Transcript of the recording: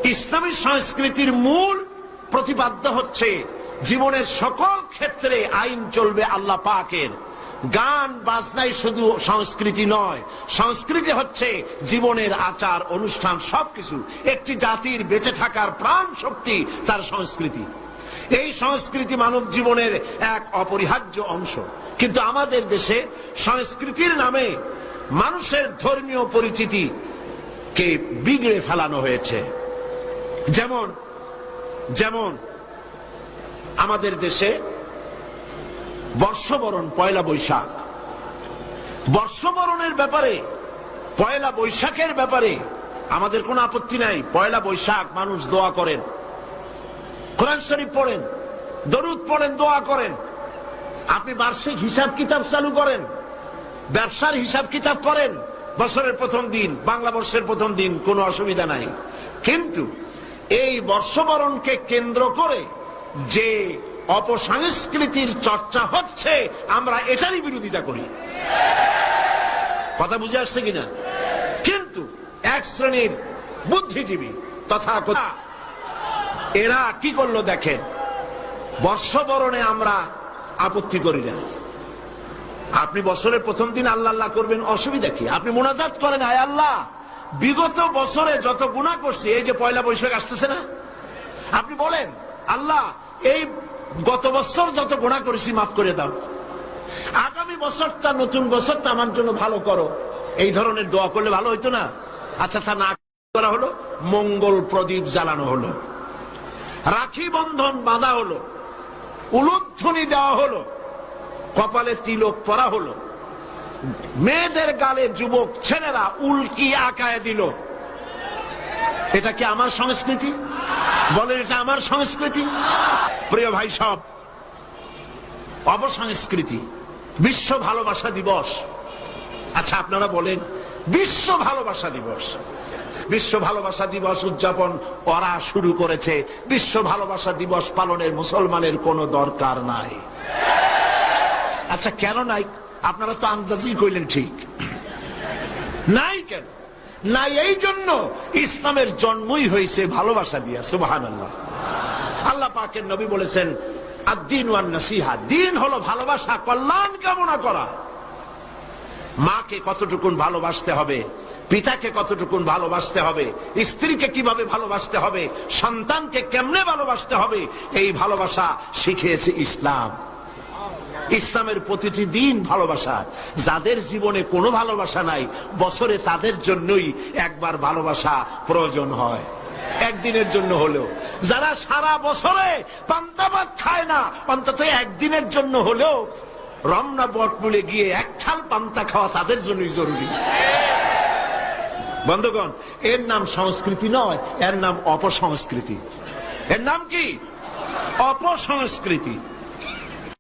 ইসলামী সংস্কৃতির মূল প্রতিপাদ্য হচ্ছে জীবনের সকল ক্ষেত্রে আইন চলবে আল্লাহ পাকের। গান বাজনাই শুধু সংস্কৃতি নয়, সংস্কৃতি হচ্ছে জীবনের আচার অনুষ্ঠান, সবকিছু। একটি জাতির বেঁচে থাকার প্রাণ শক্তি তার সংস্কৃতি। এই সংস্কৃতি মানব জীবনের এক অপরিহার্য অংশ। কিন্তু আমাদের দেশে সংস্কৃতির নামে মানুষের ধর্মীয় পরিচিতি কে বিগড়ে ফেলানো হয়েছে। যেমন যেমন আমাদের দেশে বর্ষবরণ, পয়লা বৈশাখ, বর্ষবরণের ব্যাপারে, পয়লা বৈশাখের ব্যাপারে আমাদের কোনো আপত্তি নাই। পয়লা বৈশাখ মানুষ দোয়া করেন, কোরআন শরীফ পড়েন, দরুদ পড়েন, দোয়া করেন। আপনি বার্ষিক হিসাব কিতাব চালু করেন, ব্যবসার হিসাব কিতাব করেন, বছরের প্রথম দিন, বাংলা বর্ষের প্রথম দিন, কোনো অসুবিধা নাই। কিন্তু এই বর্ষবরণকে কেন্দ্র করে যে অপসংস্কৃতির চর্চা হচ্ছে, আমরা এটারই বিরোধিতা করি। কথা বুঝে আসছে কিনা? কিন্তু এক শ্রেণীর বুদ্ধিজীবী তথা এরা কি করলো দেখেন, বর্ষবরণে আমরা আপত্তি করি না। আপনি বছরের প্রথম দিন আল্লাহ আল্লাহ করবেন, অসুবিধা কি? আপনি মুনাজাত করেন, আয় আল্লাহ, বিগত বছরে যত গুনাহ করছি, এই যে পয়লা বৈশাখ আসতেছে না, আপনি বলেন আল্লাহ এই গত বছর যত গুনাহ করেছি মাফ করে দাও, আগামী বছরটা, নতুন বছরটা আমার জন্য ভালো করো। এই ধরনের দোয়া করলে ভালো হইতো না? আচ্ছা, তা না করা হলো, মঙ্গল প্রদীপ জ্বালানো হলো, রাখি বন্ধন বাঁধা হলো, উলুধ্বনি দেওয়া হলো, কপালে তিলক পরা হলো, মেয়েদের গালে যুবক ছেলেরা উল্কি আঁকায় দিল। এটা কি আমার সংস্কৃতি? বলেন, এটা আমার সংস্কৃতি? প্রিয় ভাই সব, অপসংস্কৃতি। বিশ্ব ভালোবাসা দিবস, আচ্ছা আপনারা বলেন, বিশ্ব ভালোবাসা দিবস, বিশ্ব ভালোবাসা দিবস উদযাপন ওরা শুরু করেছে। বিশ্ব ভালোবাসা দিবস পালনের মুসলমানের কোনো দরকার নাই। আচ্ছা কেন নাই? আপনারা তো আন্দাজই কইলেন, ঠিক নাই। কেন নাই? এই জন্য ইসলামের জন্মই হয়েছে ভালোবাসা দিয়া। সুবহানাল্লাহ। আল্লাহ পাকের নবী বলেছেন, আদ-দীন ওয়ান নাসিহা, দিন হলো ভালোবাসা, কল্যাণ কামনা করা। মাকে কতটুকুন ভালোবাসতে হবে, পিতাকে কতটুকুন ভালোবাসতে হবে, স্ত্রীকে কিভাবে ভালোবাসতে হবে, সন্তানকে কেমনে ভালোবাসতে হবে, এই ভালোবাসা শিখিয়েছে ইসলাম। ইসলামের প্রতিটি দিন ভালোবাসা। যাদের জীবনে কোনো ভালোবাসা নাই, বছরে তাদের জন্যই একবার ভালোবাসা প্রয়োজন হয়, একদিনের জন্য হলেও। যারা সারা বছরে পান্তা ভাত খায় না, অন্তত একদিনের জন্য হলেও রমনা বটমূলে গিয়ে এক থাল পান্তা খাওয়া তাদের জন্যই জরুরি। বন্ধুগণ, এর নাম সংস্কৃতি নয়, এর নাম অপসংস্কৃতি। এর নাম কি? অপসংস্কৃতি।